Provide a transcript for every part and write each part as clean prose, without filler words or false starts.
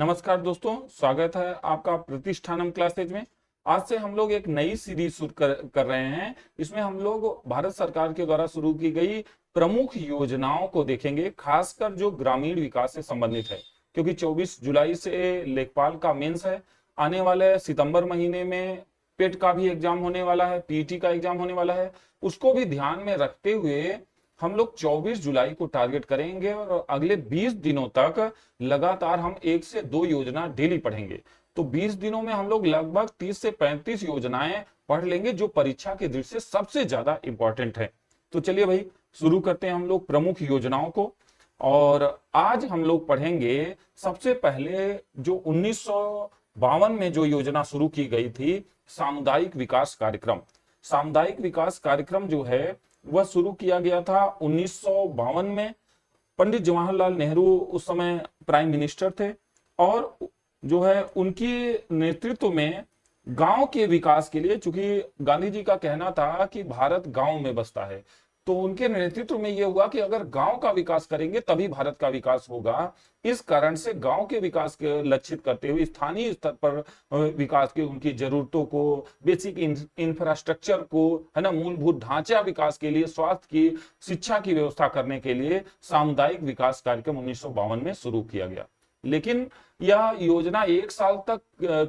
नमस्कार दोस्तों, स्वागत है आपका प्रतिष्ठानम क्लासेज में। आज से हम लोग एक नई सीरीज शुरू कर रहे हैं। इसमें हम लोग भारत सरकार के द्वारा शुरू की गई प्रमुख योजनाओं को देखेंगे, खासकर जो ग्रामीण विकास से संबंधित है। क्योंकि 24 जुलाई से लेखपाल का मेंस है, आने वाले सितंबर महीने में पेट का भी एग्जाम होने वाला है, पीईटी का एग्जाम होने वाला है। उसको भी ध्यान में रखते हुए हम लोग 24 जुलाई को टारगेट करेंगे और अगले 20 दिनों तक लगातार हम 1 से 2 योजना डेली पढ़ेंगे। तो 20 दिनों में हम लोग लगभग 30 से 35 योजनाएं पढ़ लेंगे, जो परीक्षा की दृष्टि से सबसे ज्यादा इंपॉर्टेंट है। तो चलिए भाई, शुरू करते हैं हम लोग प्रमुख योजनाओं को। और आज हम लोग पढ़ेंगे सबसे पहले जो 1952 में जो योजना शुरू की गई थी, सामुदायिक विकास कार्यक्रम। सामुदायिक विकास कार्यक्रम जो है वह शुरू किया गया था 1952 में। पंडित जवाहरलाल नेहरू उस समय प्राइम मिनिस्टर थे और जो है उनकी नेतृत्व में गांव के विकास के लिए, चूंकि गांधी जी का कहना था कि भारत गांव में बसता है, तो उनके नेतृत्व में यह हुआ कि अगर गांव का विकास करेंगे तभी भारत का विकास होगा। इस कारण से गांव के विकास के लक्षित करते हुए स्थानीय स्तर पर विकास की उनकी जरूरतों को, बेसिक इंफ्रास्ट्रक्चर को, है ना, मूलभूत ढांचा विकास के लिए, स्वास्थ्य की, शिक्षा की व्यवस्था करने के लिए सामुदायिक विकास कार्यक्रम 1952 में शुरू किया गया। लेकिन यह योजना 1 साल तक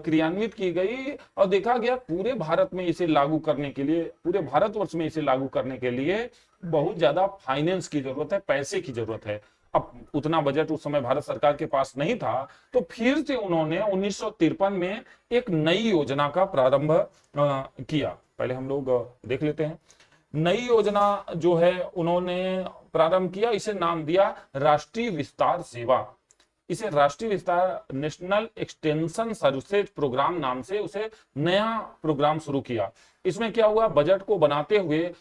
क्रियान्वित की गई और देखा गया पूरे भारत में इसे लागू करने के लिए, पूरे भारतवर्ष में इसे लागू करने के लिए बहुत ज्यादा फाइनेंस की जरूरत है, पैसे की जरूरत है। अब उतना बजट उस समय भारत सरकार के पास नहीं था, तो फिर से उन्होंने 1953 में एक नई योजना का प्रारंभ किया। पहले हम लोग देख लेते हैं। नई योजना जो है उन्होंने प्रारंभ किया, इसे नाम दिया राष्ट्रीय विस्तार सेवा। इसे राष्ट्रीय विस्तार, नेशनल एक्सटेंशन सर्विसेज प्रोग्राम नाम से उसे नया प्रोग्राम शुरू किया। इसमें क्या हुआ, बजट को बनाते हुए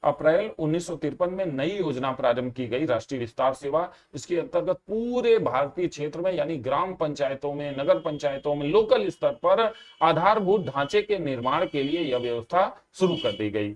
अप्रैल 1953 में नई योजना प्रारंभ की गई, राष्ट्रीय विस्तार सेवा। इसके अंतर्गत पूरे भारतीय क्षेत्र में, यानी ग्राम पंचायतों में, नगर पंचायतों में, लोकल स्तर पर आधारभूत ढांचे के निर्माण के लिए यह व्यवस्था शुरू कर दी गई।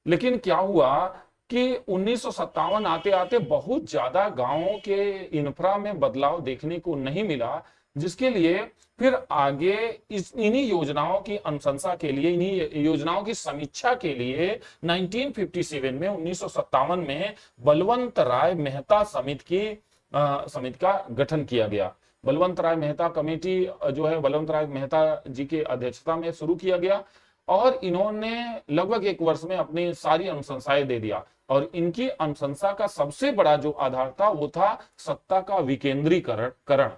लेकिन क्या हुआ कि 1957 आते आते बहुत ज्यादा गांवों के इंफ्रा में बदलाव देखने को नहीं मिला, जिसके लिए फिर आगे इन्हीं योजनाओं की अनुशंसा के लिए, इन्हीं योजनाओं की समीक्षा के लिए 1957 में बलवंत राय मेहता समिति का गठन किया गया। बलवंत राय मेहता कमेटी जो है बलवंत राय मेहता जी के अध्यक्षता में शुरू किया गया और इन्होंने लगभग 1 वर्ष में अपनी सारी अनुशंसाएं दे दिया। और इनकी अनुशंसा का सबसे बड़ा जो आधार था वो था सत्ता का विकेंद्रीकरण।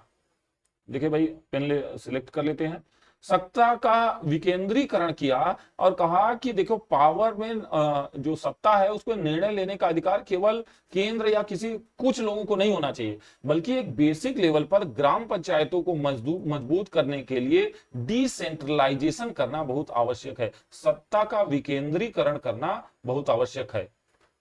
देखिए भाई, पेन सिलेक्ट कर लेते हैं। सत्ता का विकेंद्रीकरण किया और कहा कि देखो, पावर में जो सत्ता है उसको निर्णय लेने का अधिकार केवल केंद्र या किसी कुछ लोगों को नहीं होना चाहिए, बल्कि एक बेसिक लेवल पर ग्राम पंचायतों को मजबूत करने के लिए डिसेंट्रलाइजेशन करना बहुत आवश्यक है। सत्ता का विकेंद्रीकरण करना बहुत आवश्यक है।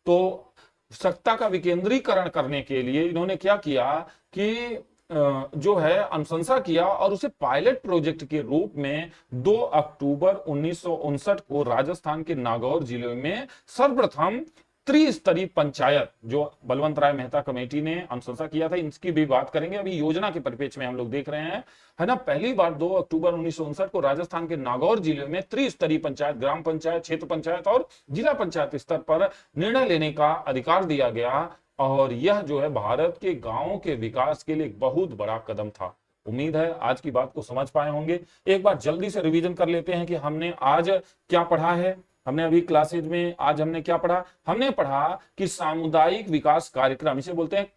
तो सत्ता का विकेंद्रीकरण करने के लिए इन्होंने क्या किया कि जो है अनुशंसा किया और उसे पायलट प्रोजेक्ट के रूप में 2 अक्टूबर 1959 को राजस्थान के नागौर जिले में सर्वप्रथम त्रिस्तरीय पंचायत, जो बलवंत राय मेहता कमेटी ने अनुशंसा किया था, इसकी भी बात करेंगे। अभी योजना के परिप्रेक्ष्य में हम लोग देख रहे हैं, है ना। पहली बार 2 अक्टूबर 1959 को राजस्थान के नागौर जिले में त्रिस्तरीय पंचायत, ग्राम पंचायत, क्षेत्र पंचायत और जिला पंचायत स्तर पर निर्णय लेने का अधिकार दिया गया। और यह जो है भारत के गांवों के विकास के लिए एक बहुत बड़ा कदम था। उम्मीद है आज की बात को समझ पाए होंगे। एक बार जल्दी से रिवीजन कर लेते हैं कि हमने आज क्या पढ़ा है। हमने अभी क्लासेज में आज हमने क्या पढ़ा? हमने पढ़ा कि सामुदायिक विकास कार्यक्रम, इसे बोलते हैं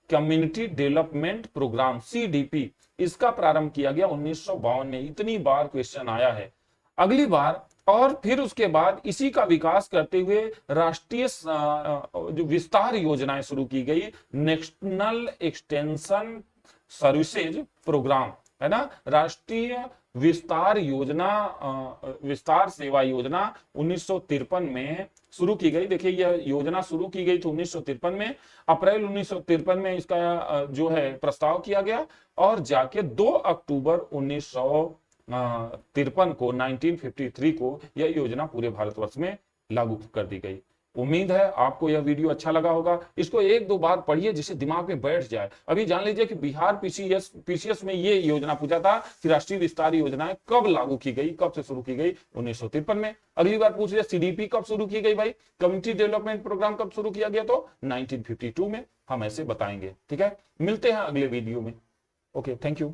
कम्युनिटी डेवलपमेंट प्रोग्राम, CDP, इसका प्रारंभ किया गया 1952 में। इतनी बार क्वेश्चन आया है। अगली बार और फिर उसके बाद इसी का विकास करते हुए राष्ट्रीय जो विस्तार योजनाएं शुरू की गई, नेशनल एक्सटेंशन सर्विसेज प्रोग्राम, है ना, राष्ट्रीय विस्तार योजना, विस्तार सेवा योजना 1953 में शुरू की गई। देखिए, यह योजना शुरू की गई थी 1953 में। अप्रैल 1953 में इसका जो है प्रस्ताव किया गया और जाके 2 अक्टूबर 1953 को 1953 को यह योजना पूरे भारतवर्ष में लागू कर दी गई। उम्मीद है आपको यह वीडियो अच्छा लगा होगा। इसको एक दो बार पढ़िए जिससे दिमाग में बैठ जाए। अभी जान लीजिए कि बिहार पीसीएस में ये योजना पूछा था कि राष्ट्रीय विस्तार योजनाएं कब लागू की गई, कब से शुरू की गई, 1953 में। अगली बार पूछ लिया सीडीपी कब शुरू की गई भाई, कम्युनिटी डेवलपमेंट प्रोग्राम कब शुरू किया गया, तो 1952 में। हम ऐसे बताएंगे। ठीक है, मिलते हैं अगले वीडियो में। Okay, thank you.